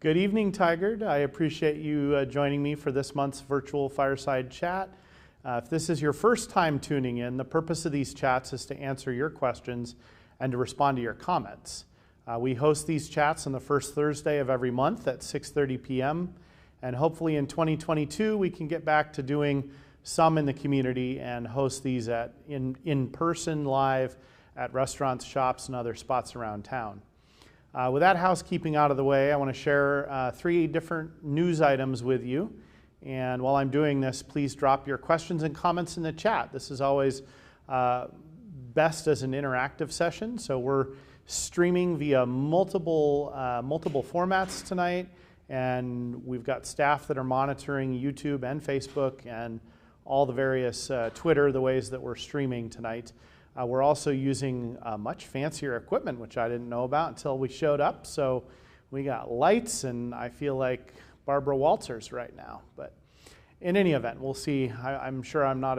Good evening, Tigard. I appreciate you joining me for this month's virtual Fireside chat. If this is your first time tuning in, the purpose of these chats is to answer your questions and to respond to your comments. We host these chats on the first Thursday of every month at 6:30 p.m. And hopefully in 2022, we can get back to doing some in the community and host these in person live at restaurants, shops, and other spots around town. With that housekeeping out of the way, I want to share 3 different news items with you. And while I'm doing this, please drop your questions and comments in the chat. This is always best as an interactive session. So we're streaming via multiple formats tonight. And we've got staff that are monitoring YouTube and Facebook and all the various Twitter, the ways that we're streaming tonight. We're also using much fancier equipment, which I didn't know about until we showed up. So we got lights, and I feel like Barbara Walters right now. But in any event, we'll see. I'm sure I'm not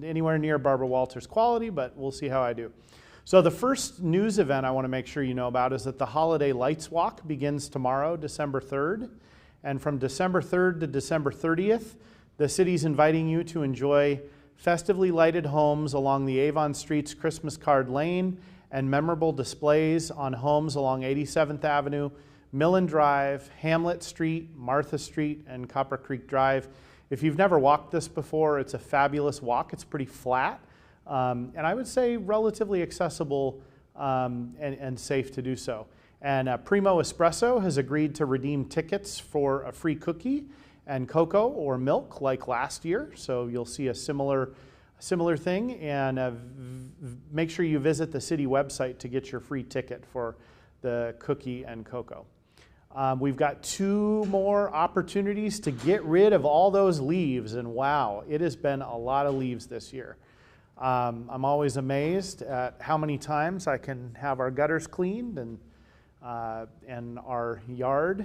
anywhere near Barbara Walters' quality, but we'll see how I do. So the first news event I want to make sure you know about is that the Holiday Lights Walk begins tomorrow, December 3rd. And from December 3rd to December 30th, the city's inviting you to enjoy festively lighted homes along the Avon Street's Christmas Card Lane and memorable displays on homes along 87th Avenue, Millen Drive, Hamlet Street, Martha Street, and Copper Creek Drive. If you've never walked this before, it's a fabulous walk. It's pretty flat, and I would say relatively accessible and safe to do so. And Primo Espresso has agreed to redeem tickets for a free cookie and cocoa or milk like last year. So you'll see a similar thing, and make sure you visit the city website to get your free ticket for the cookie and cocoa. We've got 2 more opportunities to get rid of all those leaves, and wow, it has been a lot of leaves this year. I'm always amazed at how many times I can have our gutters cleaned and our yard,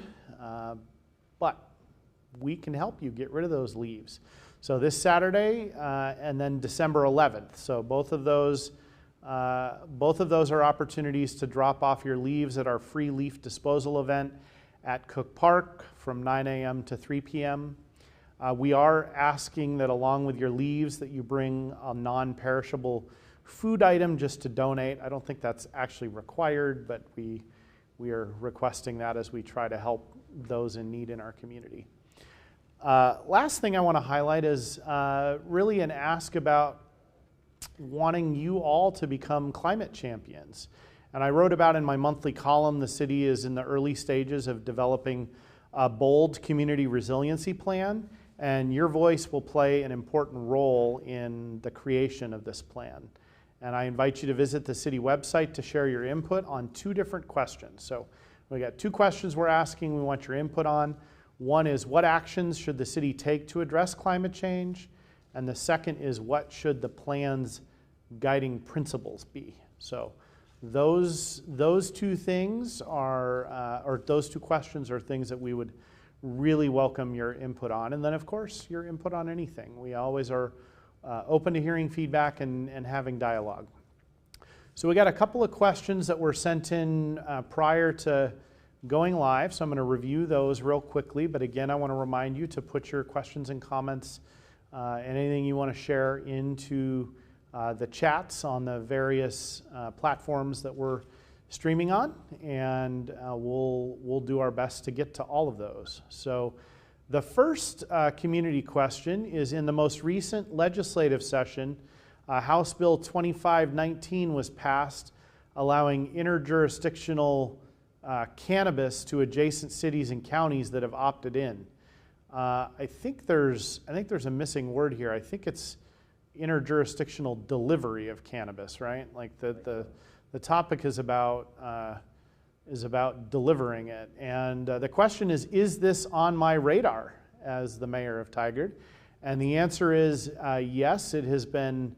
but we can help you get rid of those leaves. So this Saturday and then December 11th. So both of those are opportunities to drop off your leaves at our free leaf disposal event at Cook Park from 9 a.m. to 3 p.m. We are asking that along with your leaves that you bring a non-perishable food item just to donate. I don't think that's actually required, but we are requesting that as we try to help those in need in our community. Last thing I want to highlight is really an ask about wanting you all to become climate champions. And I wrote about in my monthly column, the city is in the early stages of developing a bold community resiliency plan, and your voice will play an important role in the creation of this plan. And I invite you to visit the city website to share your input on 2 different questions. So we got 2 questions we're asking, we want your input on. One is, what actions should the city take to address climate change? And the second is, what should the plan's guiding principles be? So those 2 things or those 2 questions are things that we would really welcome your input on. And then, of course, your input on anything. We always are open to hearing feedback and having dialogue. So we got a couple of questions that were sent in prior to going live, so I'm going to review those real quickly, but again, I want to remind you to put your questions and comments and anything you want to share into the chats on the various platforms that we're streaming on, and we'll do our best to get to all of those. So the first community question is, in the most recent legislative session, House Bill 2519 was passed, allowing interjurisdictional cannabis to adjacent cities and counties that have opted in. I think there's a missing word here. I think it's interjurisdictional delivery of cannabis, right? Like the topic is about delivering it. And the question is this on my radar as the mayor of Tigard? And the answer is yes. It has been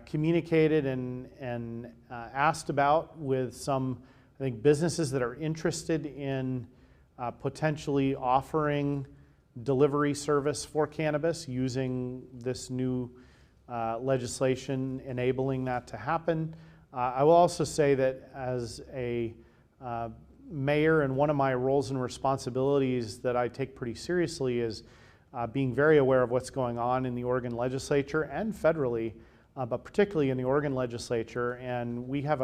communicated and asked about with some, I think, businesses that are interested in potentially offering delivery service for cannabis using this new legislation enabling that to happen. I will also say that as a mayor, and one of my roles and responsibilities that I take pretty seriously is being very aware of what's going on in the Oregon legislature and federally, but particularly in the Oregon legislature. And we have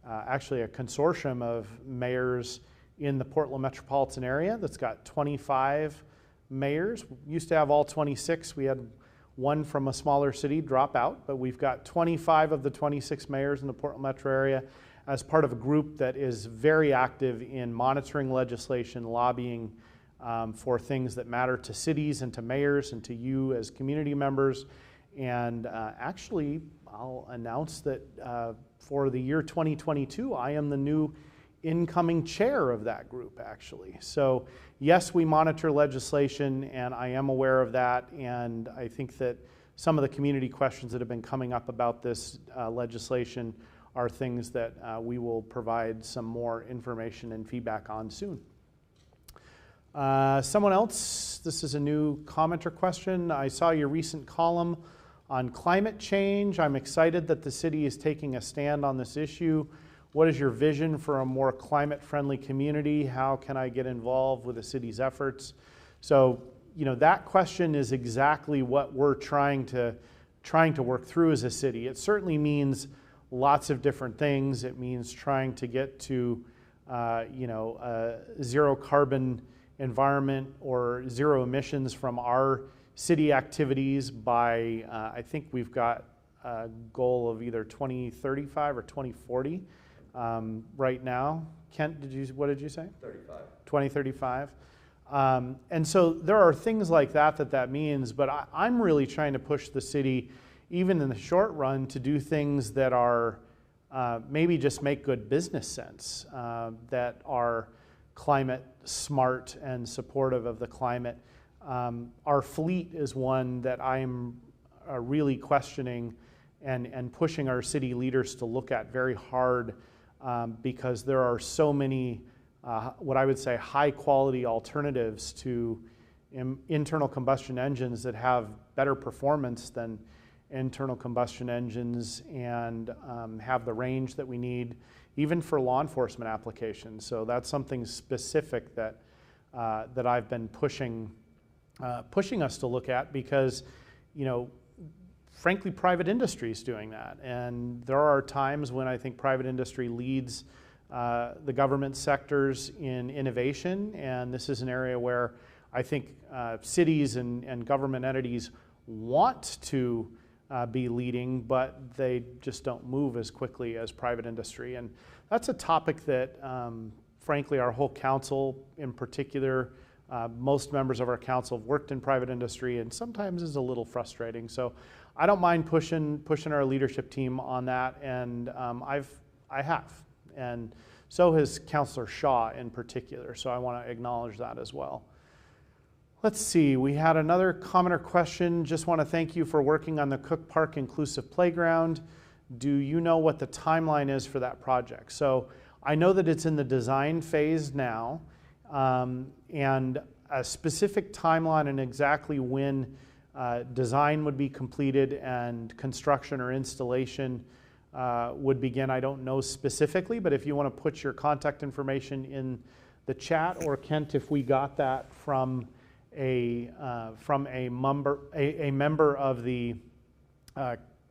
actually a consortium of mayors in the Portland metropolitan area that's got 25 mayors. We used to have all 26. We had one from a smaller city drop out, but we've got 25 of the 26 mayors in the Portland metro area as part of a group that is very active in monitoring legislation, lobbying for things that matter to cities and to mayors and to you as community members. And actually, I'll announce that for the year 2022, I am the new incoming chair of that group, actually. So yes, we monitor legislation, and I am aware of that, and I think that some of the community questions that have been coming up about this legislation are things that we will provide some more information and feedback on soon. Someone else, this is a new comment or question. I saw your recent column on climate change. I'm excited that the city is taking a stand on this issue. What is your vision for a more climate-friendly community? How can I get involved with the city's efforts? So, that question is exactly what we're trying to work through as a city. It certainly means lots of different things. It means trying to get to, a zero carbon environment or zero emissions from our city activities by, I think we've got a goal of either 2035 or 2040. Right now. Kent, what did you say? 35. 2035. And so there are things like that means, but I'm really trying to push the city, even in the short run, to do things that are maybe just make good business sense, that are climate smart and supportive of the climate. Our fleet is one that I'm really questioning and pushing our city leaders to look at very hard, because there are so many, what I would say, high quality alternatives to internal combustion engines that have better performance than internal combustion engines and have the range that we need, even for law enforcement applications. So that's something specific that I've been pushing us to look at, because, frankly, private industry is doing that. And there are times when I think private industry leads the government sectors in innovation. And this is an area where I think cities and government entities want to be leading, but they just don't move as quickly as private industry. And that's a topic that, frankly, our whole council in particular, most members of our council have worked in private industry, and sometimes is a little frustrating. So I don't mind pushing our leadership team on that, and I have, and so has Councillor Shaw in particular. So I want to acknowledge that as well. Let's see, we had another comment or question. Just want to thank you for working on the Cook Park Inclusive Playground. Do you know what the timeline is for that project? So I know that it's in the design phase now, and a specific timeline and exactly when design would be completed and construction or installation would begin, I don't know specifically, but if you want to put your contact information in the chat, or Kent, if we got that from a member of the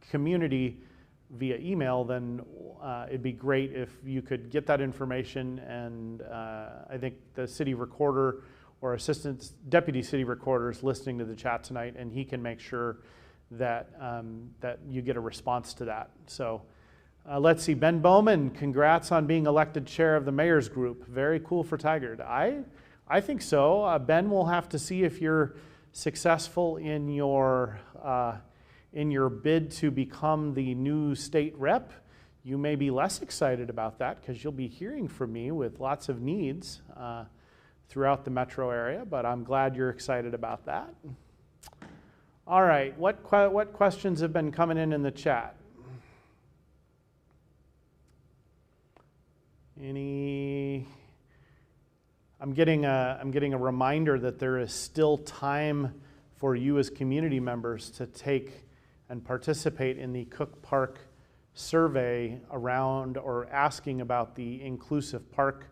community via email, then it'd be great if you could get that information. And I think the city recorder or assistant deputy city recorder is listening to the chat tonight, and he can make sure that that you get a response to that. So let's see, Ben Bowman, congrats on being elected chair of the mayor's group. Very cool for Tigard. I think so. Ben, we'll have to see if you're successful in your bid to become the new state rep. You may be less excited about that because you'll be hearing from me with lots of needs throughout the metro area, but I'm glad you're excited about that. All right, what questions have been coming in the chat? Any? I'm getting a reminder that there is still time for you as community members to take and participate in the Cook Park survey around or asking about the inclusive park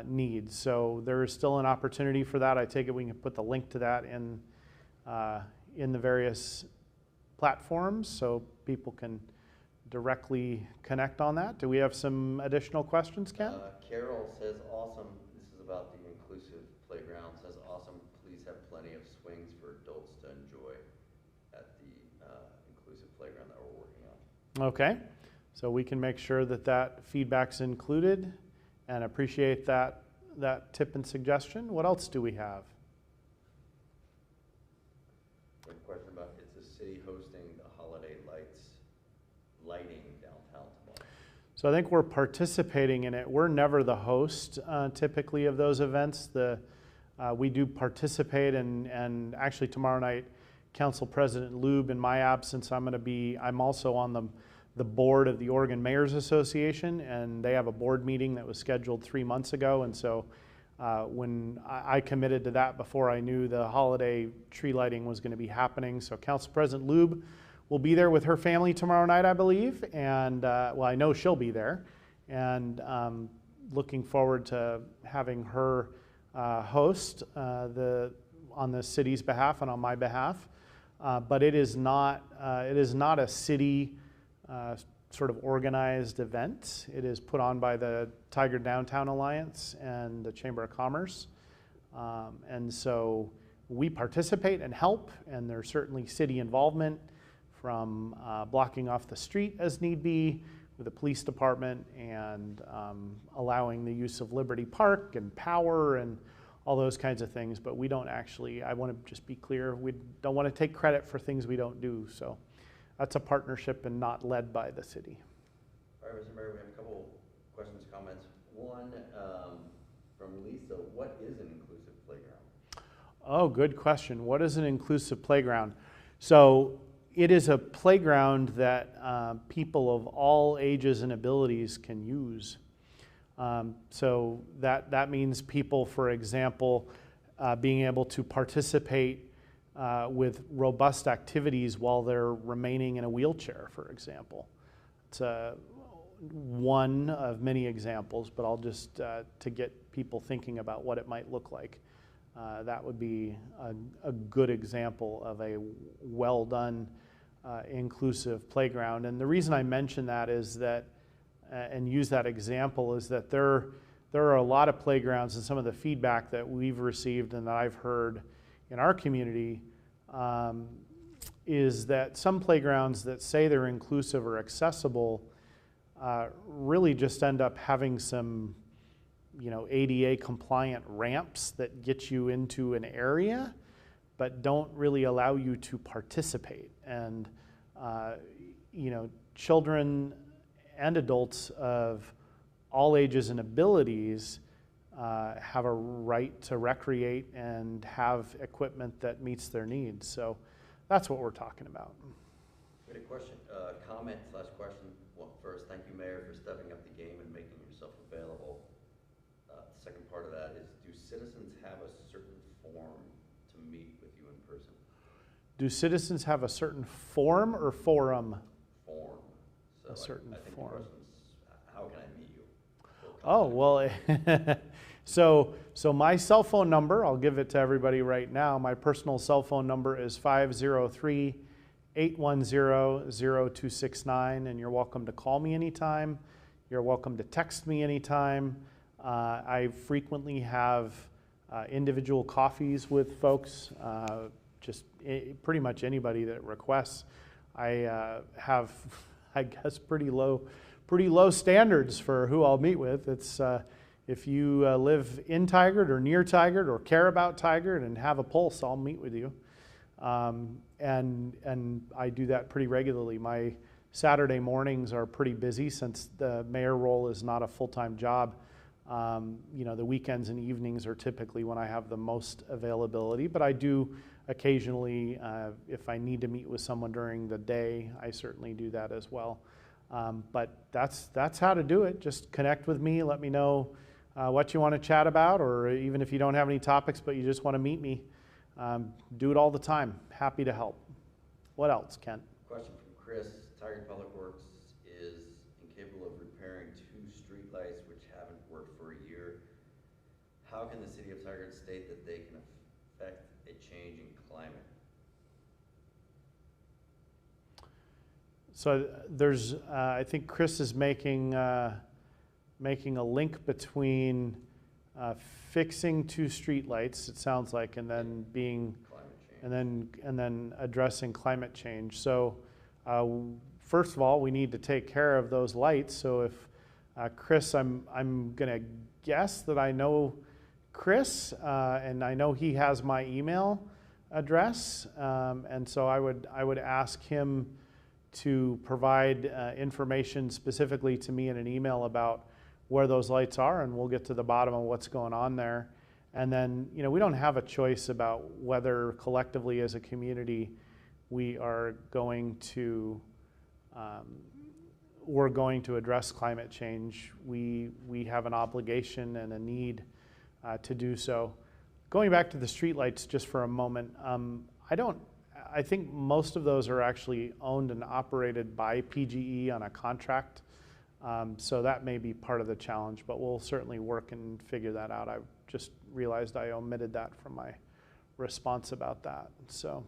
needs. So there is still an opportunity for that. I take it we can put the link to that in the various platforms so people can directly connect on that. Do we have some additional questions, Ken? Carol says, awesome. This is about the inclusive playground. Says, awesome. Please have plenty of swings for adults to enjoy at the inclusive playground that we're working on. Okay. So we can make sure that that feedback's included and appreciate that tip and suggestion. What else do we have? We have a question about, is the city hosting the holiday lighting downtown tomorrow? So I think we're participating in it. We're never the host typically of those events. We do participate, and actually tomorrow night, Council President Lube, in my absence, I'm also on the board of the Oregon Mayors Association, and they have a board meeting that was scheduled 3 months ago. And so when I committed to that before I knew the holiday tree lighting was going to be happening. So Council President Lube will be there with her family tomorrow night, I believe. And well, I know she'll be there. And looking forward to having her host on the city's behalf and on my behalf. But it is not a city sort of organized event. It is put on by the Tiger Downtown Alliance and the Chamber of Commerce. And so we participate and help, and there's certainly city involvement from blocking off the street as need be with the police department, and allowing the use of Liberty Park and power and all those kinds of things. But we don't actually, I want to just be clear, we don't want to take credit for things we don't do. So that's a partnership and not led by the city. All right, Mr. Mayor, we have a couple questions, comments. One from Lisa, what is an inclusive playground? Oh, good question. What is an inclusive playground? So it is a playground that people of all ages and abilities can use. So that means people, for example, being able to participate with robust activities while they're remaining in a wheelchair, for example. It's one of many examples, but I'll just, to get people thinking about what it might look like, that would be a good example of a well-done, inclusive playground. And the reason I mention that is that, and use that example, is that there are a lot of playgrounds, and some of the feedback that we've received and that I've heard in our community is that some playgrounds that say they're inclusive or accessible really just end up having some, ADA compliant ramps that get you into an area, but don't really allow you to participate. And children and adults of all ages and abilities have a right to recreate and have equipment that meets their needs. So that's what we're talking about. We had a question, comment/question. Well, first, thank you, Mayor, for stepping up the game and making yourself available. The second part of that is, do citizens have a certain form to meet with you in person? Do citizens have a certain form or forum? Form. So a certain I think form. The question is, how can I meet you? Oh, well, so my cell phone number, I'll give it to everybody right now. My personal cell phone number is 503-810-0269, and you're welcome to call me anytime. You're welcome to text me anytime. I frequently have individual coffees with folks, pretty much anybody that requests. I have, I guess, pretty low standards for who I'll meet with. It's if you live in Tigard or near Tigard or care about Tigard and have a pulse, I'll meet with you. And I do that pretty regularly. My Saturday mornings are pretty busy since the mayor role is not a full-time job. The weekends and evenings are typically when I have the most availability, but I do occasionally, if I need to meet with someone during the day, I certainly do that as well. But that's how to do it. Just connect with me, let me know what you want to chat about, or even if you don't have any topics but you just want to meet me, do it all the time. Happy to help. What else, Kent? Question from Chris. Tigard Public Works is incapable of repairing 2 streetlights which haven't worked for a year. how can the city of Tigard state that they can affect a change in climate? So there's, I think Chris is making a link between fixing 2 streetlights, it sounds like, and then being, and then addressing climate change. So first of all, we need to take care of those lights. So if Chris, I'm gonna guess that I know Chris, and I know he has my email address, and so I would ask him to provide information specifically to me in an email about where those lights are, and we'll get to the bottom of what's going on there. And then, you know, we don't have a choice about whether collectively as a community we are going to we're going to address climate change. We have an obligation and a need to do so. Going back to the streetlights just for a moment, I think most of those are actually owned and operated by PGE on a contract. So that may be part of the challenge, but we'll certainly work and figure that out. I just realized I omitted that from my response about that. So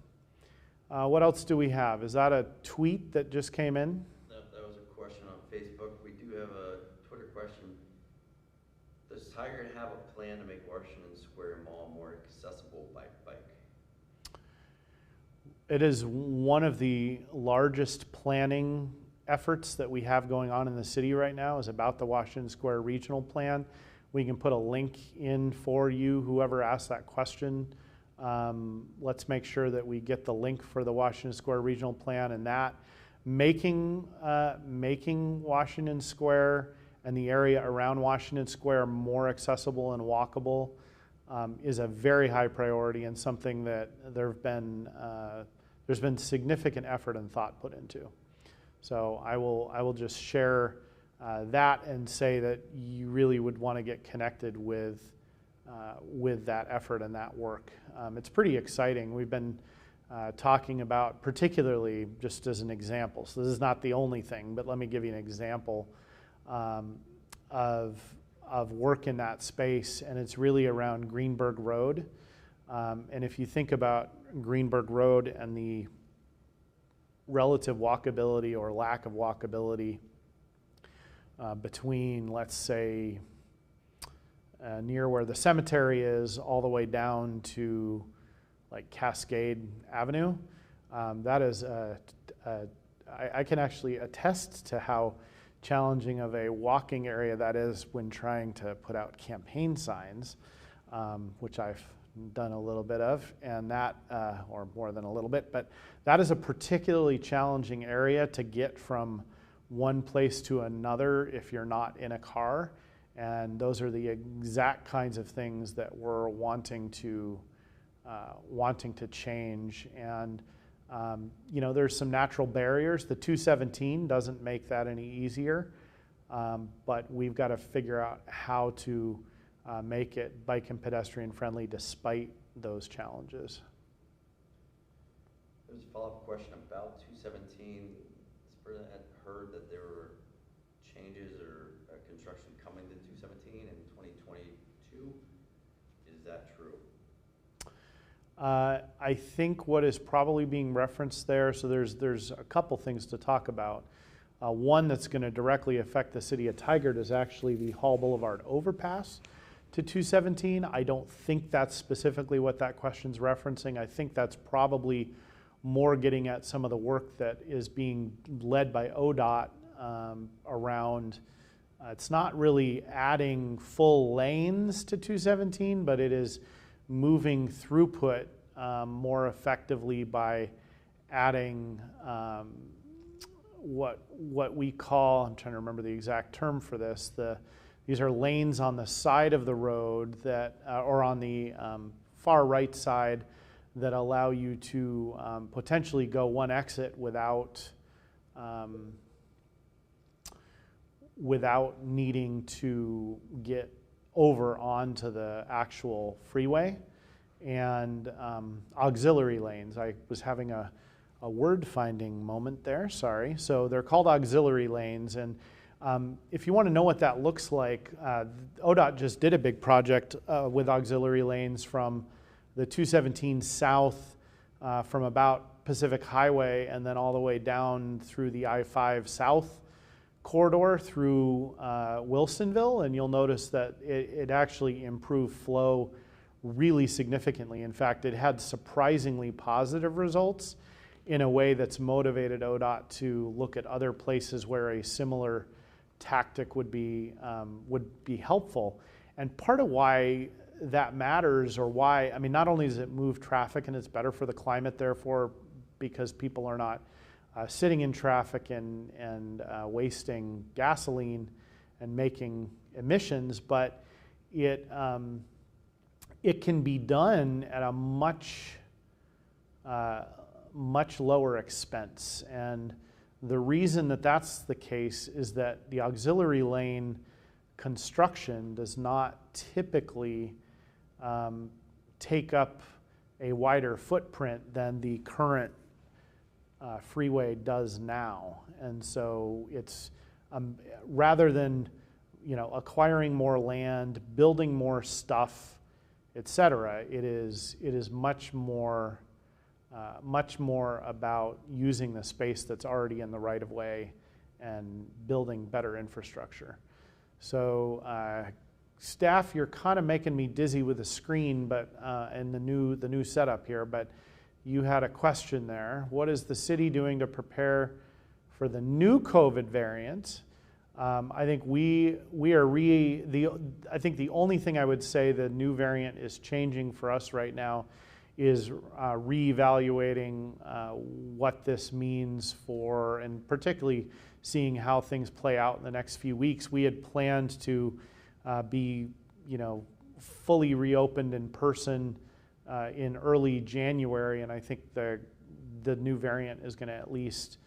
what else do we have? Is that a tweet that just came in? That was a question on Facebook. We do have a Twitter question. Does Tigard have a plan to make Washington Square Mall more accessible by bike? It is one of the largest planning efforts that we have going on in the city right now is about the Washington Square Regional Plan. We can put a link in for you, whoever asked that question. Let's make sure that we get the link for the Washington Square Regional Plan, and that making Washington Square and the area around Washington Square more accessible and walkable is a very high priority and something that there's been significant effort and thought put into. So I will just share that and say that you really would want to get connected with that effort and that work. It's pretty exciting. We've been talking about, particularly just as an example, so this is not the only thing, but let me give you an example of work in that space, and it's really around Greenberg Road. And if you think about Greenberg Road and the relative walkability or lack of walkability between, let's say, near where the cemetery is all the way down to like Cascade Avenue, that is I can actually attest to how challenging of a walking area that is when trying to put out campaign signs, which I've done a little bit of, and that, or more than a little bit, but that is a particularly challenging area to get from one place to another if you're not in a car, and those are the exact kinds of things that we're wanting to change. And you know, there's some natural barriers. The 217 doesn't make that any easier, but we've got to figure out how to make it bike and pedestrian friendly despite those challenges. There's a follow-up question about 217. Sabrina had heard that there were changes or construction coming to 217 in 2022. Is that true? I think what is probably being referenced there, so there's a couple things to talk about. One that's going to directly affect the city of Tigard is actually the Hall Boulevard overpass to 217. I don't think that's specifically what that question's referencing. I think that's probably more getting at some of the work that is being led by ODOT around, it's not really adding full lanes to 217, but it is moving throughput more effectively by adding what we call, I'm trying to remember the exact term for this, these are lanes on the side of the road that, or on the far right side, that allow you to potentially go one exit without needing to get over onto the actual freeway. And auxiliary lanes. I was having a word finding moment there, sorry. So they're called auxiliary lanes, and If you want to know what that looks like, ODOT just did a big project with auxiliary lanes from the 217 south from about Pacific Highway and then all the way down through the I-5 south corridor through Wilsonville, and you'll notice that it actually improved flow really significantly. In fact, it had surprisingly positive results in a way that's motivated ODOT to look at other places where a similar tactic would be helpful. And part of why that matters, or why, I mean, not only does it move traffic and it's better for the climate, therefore, because people are not sitting in traffic and wasting gasoline and making emissions, but it can be done at a much lower expense. And the reason that that's the case is that the auxiliary lane construction does not typically take up a wider footprint than the current freeway does now. And so it's rather than acquiring more land, building more stuff, etc., it is much more about using the space that's already in the right of way and building better infrastructure. So staff, you're kind of making me dizzy with the screen, but and the new setup here. But you had a question there. What is the city doing to prepare for the new COVID variant? I think I think the only thing I would say the new variant is changing for us right now is reevaluating what this means for, and particularly seeing how things play out in the next few weeks. We had planned to be, fully reopened in person in early January, and I think the new variant is going to at least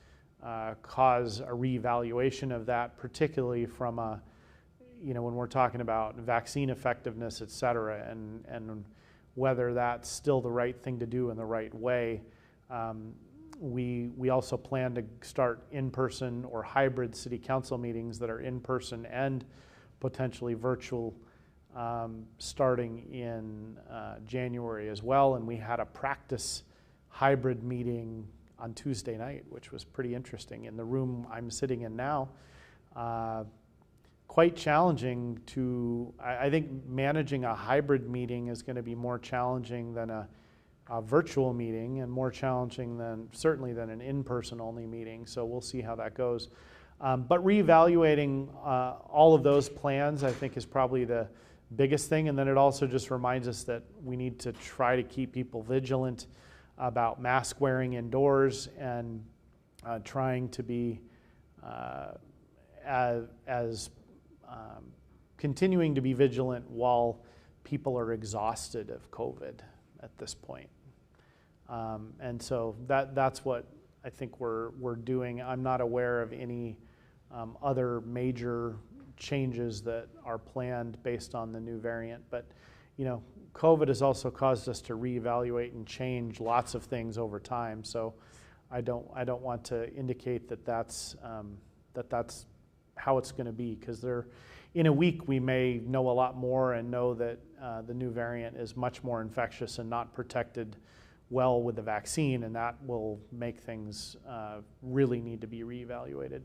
cause a reevaluation of that, particularly from when we're talking about vaccine effectiveness, et cetera, and whether that's still the right thing to do in the right way. We also plan to start in-person or hybrid city council meetings that are in-person and potentially virtual starting in January as well. And we had a practice hybrid meeting on Tuesday night, which was pretty interesting in the room I'm sitting in now. Quite challenging I think managing a hybrid meeting is going to be more challenging than a virtual meeting, and more challenging certainly than an in-person only meeting. So we'll see how that goes. But reevaluating all of those plans, I think, is probably the biggest thing. And then it also just reminds us that we need to try to keep people vigilant about mask wearing indoors and trying to be continuing to be vigilant while people are exhausted of COVID at this point. And so that's what I think we're doing. I'm not aware of any other major changes that are planned based on the new variant. But COVID has also caused us to reevaluate and change lots of things over time. So I don't want to indicate that that's how it's going to be, because in a week we may know a lot more and know that the new variant is much more infectious and not protected well with the vaccine, and that will make things really need to be reevaluated.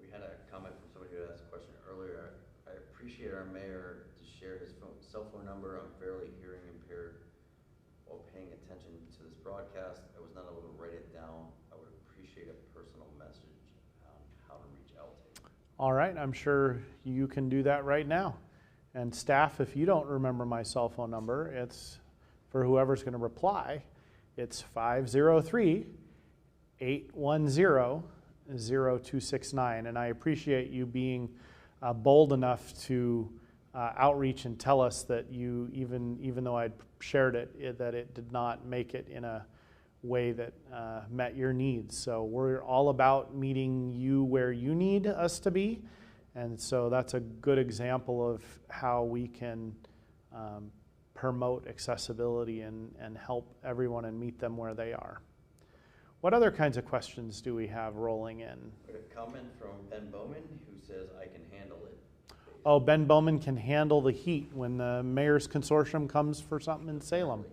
We had a comment from somebody who asked a question earlier. I appreciate our mayor to share his cell phone number. I'm fairly hearing impaired while paying attention to this broadcast. I was not able to write it down. I would appreciate a personal message on how to reach out to him. All right, I'm sure you can do that right now. And staff, if you don't remember my cell phone number, it's for whoever's going to reply. It's 503-810-0269. And I appreciate you being bold enough to outreach and tell us that you, even though I'd shared it, that it did not make it in a way that met your needs. So we're all about meeting you where you need us to be. And so that's a good example of how we can promote accessibility and help everyone and meet them where they are. What other kinds of questions do we have rolling in? We got a comment from Ben Bowman who says, I can handle it. Oh, Ben Bowman can handle the heat when the mayor's consortium comes for something in Salem.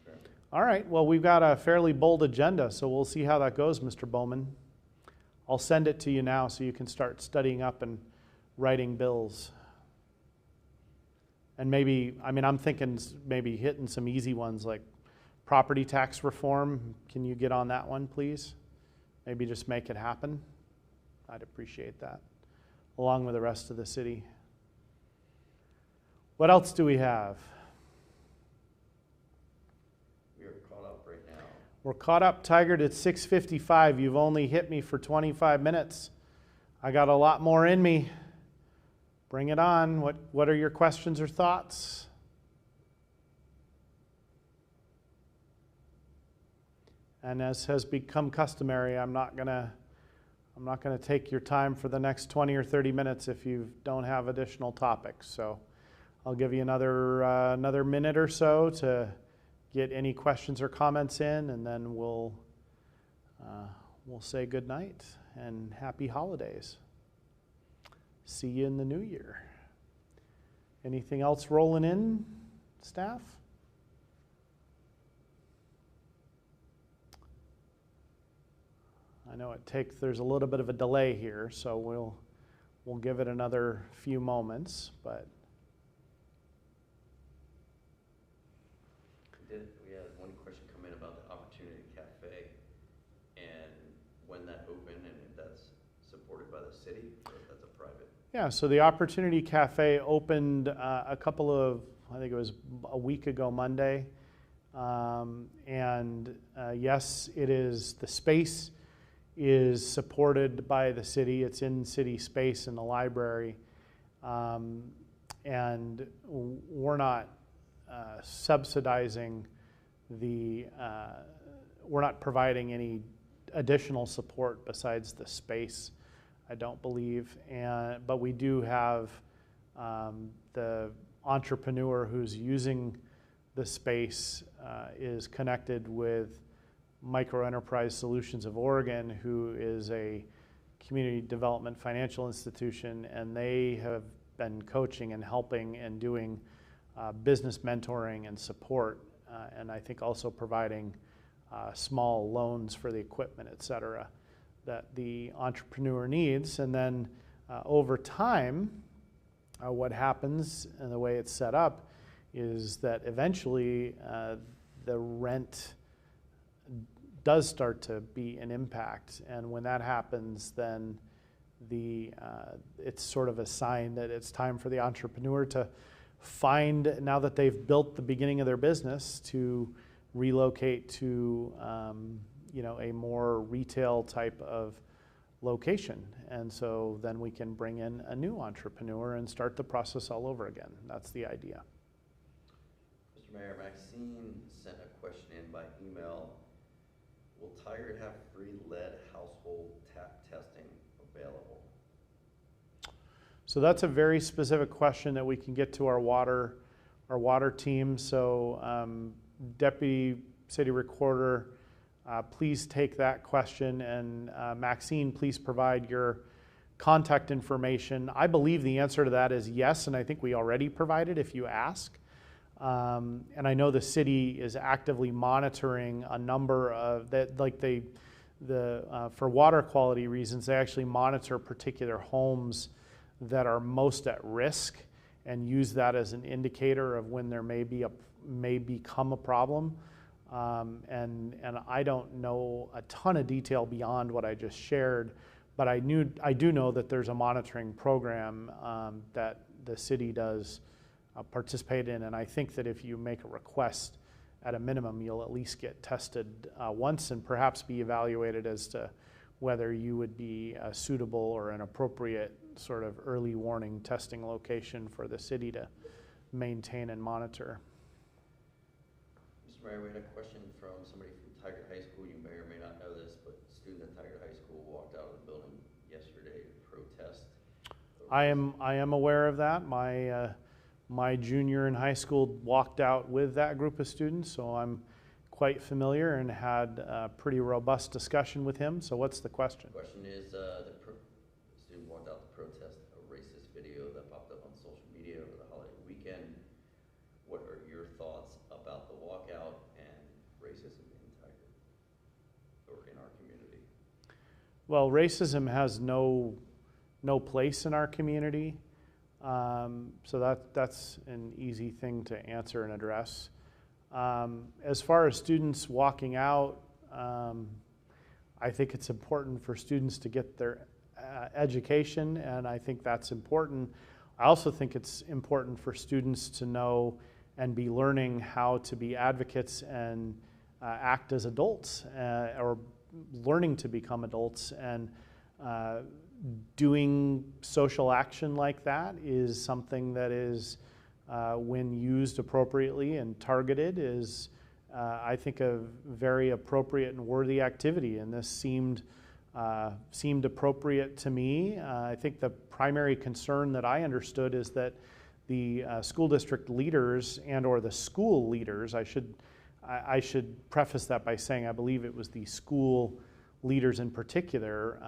Apparently. All right, well, we've got a fairly bold agenda, so we'll see how that goes, Mr. Bowman. I'll send it to you now so you can start studying up and writing bills. And maybe, I mean, I'm thinking maybe hitting some easy ones like property tax reform. Can you get on that one, please? Maybe just make it happen. I'd appreciate that, along with the rest of the city. What else do we have? We are caught up right now. We're caught up, Tigert, at 6:55. You've only hit me for 25 minutes. I got a lot more in me. Bring it on. What are your questions or thoughts? And as has become customary, I'm not gonna take your time for the next 20 or 30 minutes if you don't have additional topics. So I'll give you another minute or so to get any questions or comments in, and then we'll say good night and happy holidays. See you in the new year. Anything else rolling in, staff? I know there's a little bit of a delay here, so we'll give it another few moments, but we had one question come in about the Opportunity Cafe and when that opened and if that's supported by the city or if that's a private. yeah, so the Opportunity Cafe opened I think it was a week ago Monday. Yes, it is, the space is supported by the city. It's in city space in the library. And we're not subsidizing we're not providing any additional support besides the space, I don't believe. But we do have the entrepreneur who's using the space is connected with Microenterprise Solutions of Oregon, who is a community development financial institution, and they have been coaching and helping and doing business mentoring and support, and I think also providing small loans for the equipment, et cetera, that the entrepreneur needs. And then over time, what happens and the way it's set up is that eventually the rent does start to be an impact, and when that happens, then it's sort of a sign that it's time for the entrepreneur to find, now that they've built the beginning of their business, to relocate to a more retail type of location. And so then we can bring in a new entrepreneur and start the process all over again. That's the idea. Mr. Mayor, Maxine sent a question in by email. Will Tigert have free lead household tap testing available? So that's a very specific question that we can get to our water team. So Deputy City Recorder, please take that question, and Maxine, please provide your contact information. I believe the answer to that is yes, and I think we already provide it if you ask. And I know the city is actively monitoring a number of that, like for water quality reasons, they actually monitor particular homes that are most at risk and use that as an indicator of when there may become a problem. And I don't know a ton of detail beyond what I just shared, but I do know that there's a monitoring program that the city does participate in, and I think that if you make a request, at a minimum, you'll at least get tested once and perhaps be evaluated as to whether you would be a suitable or an appropriate sort of early warning testing location for the city to maintain and monitor. Mr. Mayor, we had a question from somebody from Tigert High School. You may or may not know this, but a student at Tigert High School walked out of the building yesterday to protest. I am aware of that. My junior in high school walked out with that group of students, so I'm quite familiar and had a pretty robust discussion with him. So what's the question? The question is, the student walked out to protest a racist video that popped up on social media over the holiday weekend. What are your thoughts about the walkout and racism in our community? Well, racism has no place in our community. So that's an easy thing to answer and address. As far as students walking out, I think it's important for students to get their education, and I think that's important. I also think it's important for students to know and be learning how to be advocates and act as adults, or learning to become adults, and doing social action like that is something that is, when used appropriately and targeted, is I think a very appropriate and worthy activity, and this seemed appropriate to me. I think the primary concern that I understood is that the school district leaders or the school leaders, I should preface that by saying I believe it was the school leaders in particular,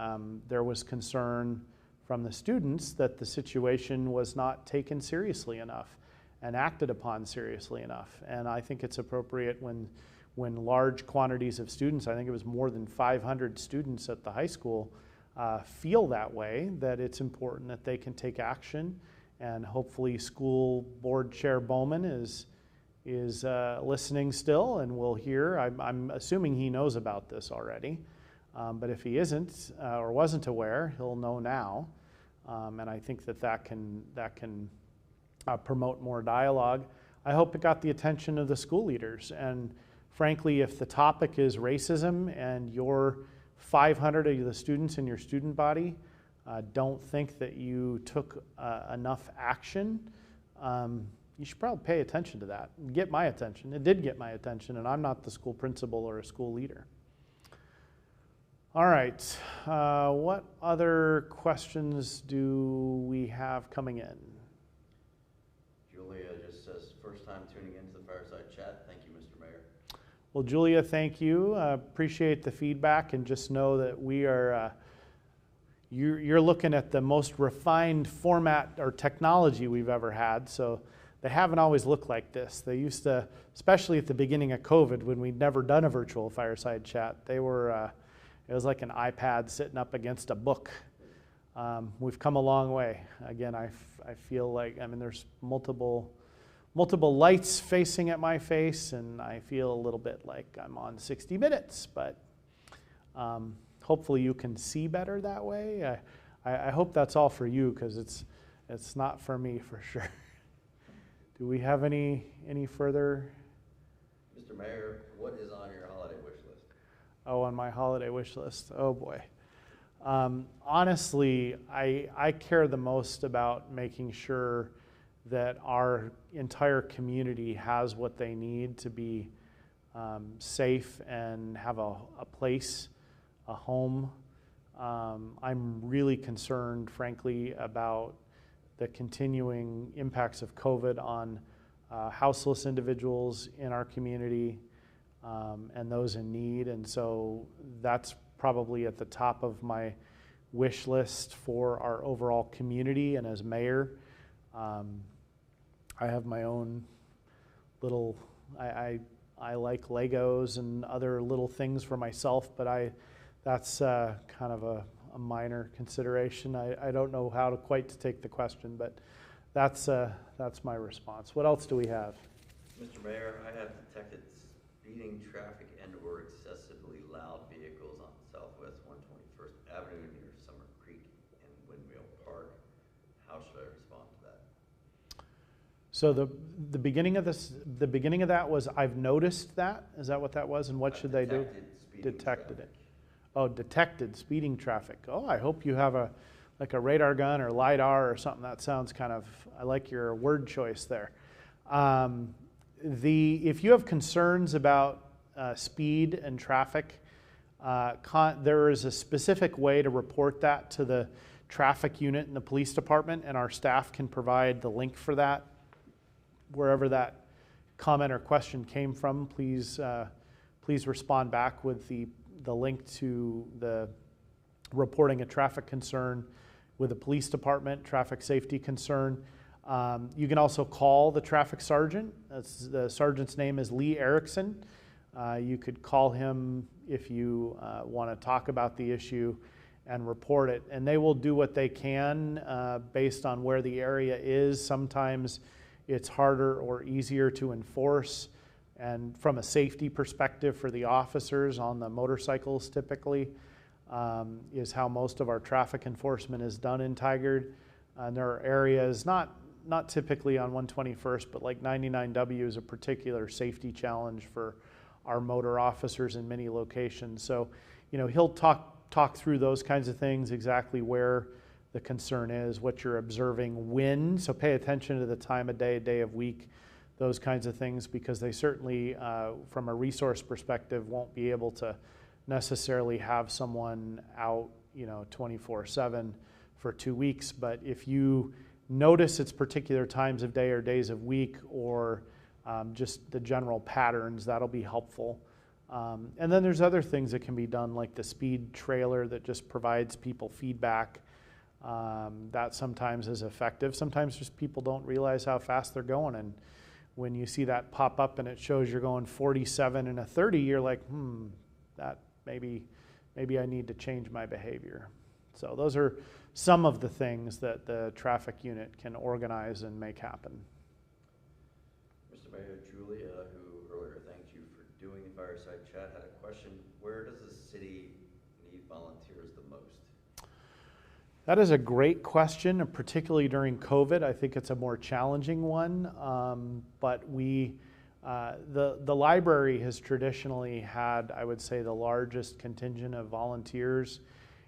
there was concern from the students that the situation was not taken seriously enough and acted upon seriously enough. And I think it's appropriate when large quantities of students, I think it was more than 500 students at the high school, feel that way, that it's important that they can take action. And hopefully School Board Chair Bowman is listening still and will hear. I'm assuming he knows about this already. But if he isn't or wasn't aware, he'll know now. And I think that can promote more dialogue. I hope it got the attention of the school leaders. And frankly, if the topic is racism and your 500 of the students in your student body don't think that you took enough action, you should probably pay attention to that. Get my attention. It did get my attention, and I'm not the school principal or a school leader. All right, what other questions do we have coming in? Julia just says, first time tuning into the Fireside Chat. Thank you, Mr. Mayor. Well, Julia, thank you. Appreciate the feedback, and just know that we are, you're looking at the most refined format or technology we've ever had, so they haven't always looked like this. They used to, especially at the beginning of COVID when we'd never done a virtual Fireside Chat, they were, it was like an iPad sitting up against a book. We've come a long way. Again, I feel like, there's multiple lights facing at my face, and I feel a little bit like I'm on 60 Minutes, but hopefully you can see better that way. I hope that's all for you, because it's not for me for sure. Do we have any further? Mr. Mayor, what is on your holiday wish list? Oh, on my holiday wish list. Oh boy. Honestly, I care the most about making sure that our entire community has what they need to be safe and have a place, a home. I'm really concerned, frankly, about the continuing impacts of COVID on houseless individuals in our community and those in need. And so that's probably at the top of my wish list for our overall community. And as mayor, I have my own little, I like Legos and other little things for myself, but that's kind of a minor consideration. I don't know how to quite take the question, but that's my response. What else do we have? Mr. Mayor, I have detected speeding traffic and/or excessively loud vehicles on Southwest 121st Avenue near Summer Creek and Windmill Park. How should I respond to that? So the beginning of that was, I've noticed that. Is that what that was? And what should they do? Detected it. Oh, detected speeding traffic. Oh, I hope you have a radar gun or LiDAR or something. That sounds I like your word choice there. If you have concerns about speed and traffic, there is a specific way to report that to the traffic unit in the police department, and our staff can provide the link for that. Wherever that comment or question came from, please please respond back with the link to the reporting a traffic concern with the police department, traffic safety concern. You can also call the traffic sergeant. The sergeant's name is Lee Erickson. You could call him if you want to talk about the issue and report it. And they will do what they can based on where the area is. Sometimes it's harder or easier to enforce. And from a safety perspective for the officers on the motorcycles typically is how most of our traffic enforcement is done in Tigard. And there are areas, not typically on 121st, but like 99W is a particular safety challenge for our motor officers in many locations. So, he'll talk through those kinds of things, exactly where the concern is, what you're observing, when. So pay attention to the time of day of week, those kinds of things, because they certainly, from a resource perspective, won't be able to necessarily have someone out, 24/7 for 2 weeks. But if you notice its particular times of day or days of week, or just the general patterns, that'll be helpful. And then there's other things that can be done, like the speed trailer that just provides people feedback. That sometimes is effective. Sometimes just people don't realize how fast they're going, and when you see that pop up and it shows you're going 47 and a 30, you're like, that maybe I need to change my behavior. So those are some of the things that the traffic unit can organize and make happen. Mr. Mayor, Julia, who earlier thanked you for doing the Fireside Chat, had a question. Where does the city need volunteers the most? That is a great question, and particularly during COVID. I think it's a more challenging one. But the library has traditionally had, I would say, the largest contingent of volunteers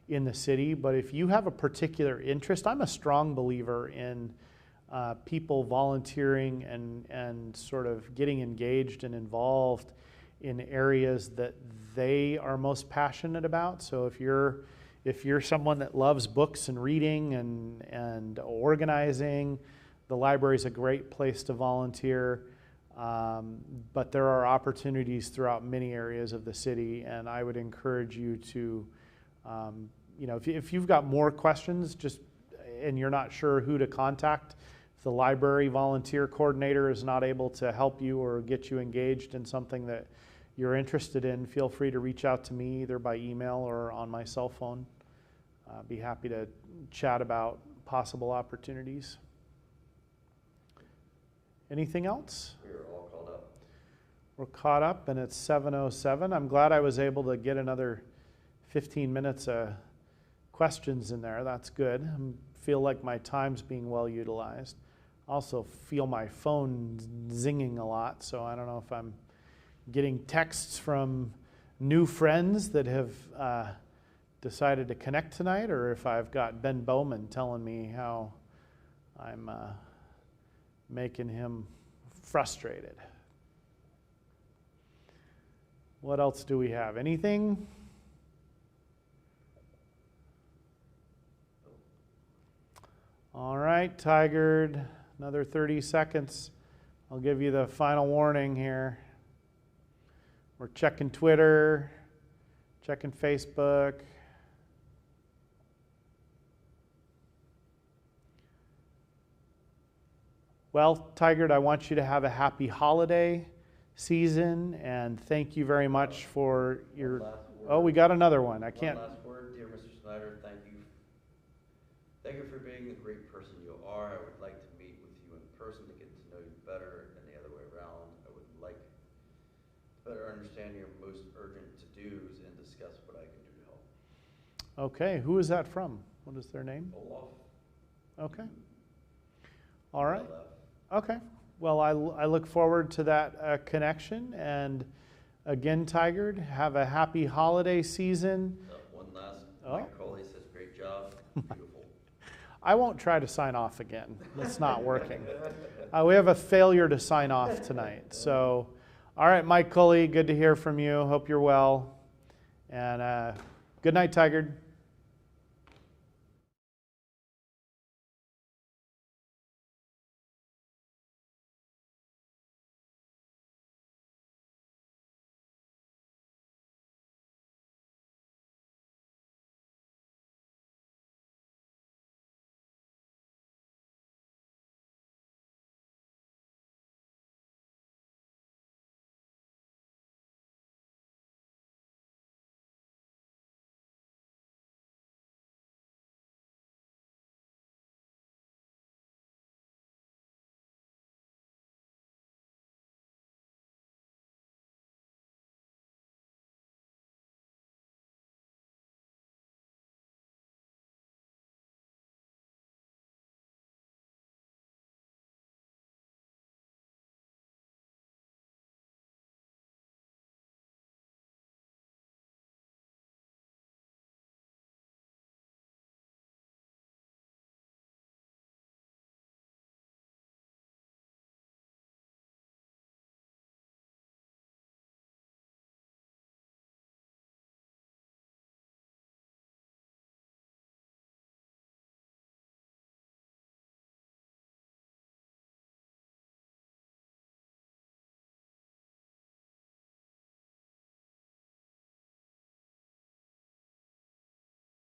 in the city. But if you have a particular interest, I'm a strong believer in people volunteering and sort of getting engaged and involved in areas that they are most passionate about. So if you're someone that loves books and reading and organizing, the library is a great place to volunteer. But there are opportunities throughout many areas of the city, and I would encourage you to, if you've got more questions, and you're not sure who to contact, if the library volunteer coordinator is not able to help you or get you engaged in something that you're interested in, feel free to reach out to me either by email or on my cell phone. I'd be happy to chat about possible opportunities. Anything else? We're all caught up. We're caught up, and it's 7:07. I'm glad I was able to get another 15 minutes of questions in there. That's good. I feel like my time's being well utilized. Also feel my phone zinging a lot, so I don't know if I'm getting texts from new friends that have decided to connect tonight, or if I've got Ben Bowman telling me how I'm making him frustrated. What else do we have? Anything? All right, Tigard, another 30 seconds. I'll give you the final warning here. We're checking Twitter, checking Facebook. Well, Tigard, I want you to have a happy holiday season, and thank you very much for your... Oh, we got another one. I can't... One last word, dear Mr. Snider, thank you. Thank you for being the great person you are. I would like to meet with you in person to get to know you better than the other way around. I would like to better understand your most urgent to-dos and discuss what I can do to help. Okay, who is that from? What is their name? Olaf. Okay. All right. Okay. Well, I look forward to that connection. And again, Tigard, have a happy holiday season. One last, Mike Coley says, great job. Beautiful. I won't try to sign off again. It's not working. We have a failure to sign off tonight. So, all right, Mike Coley, good to hear from you. Hope you're well. And good night, Tigard.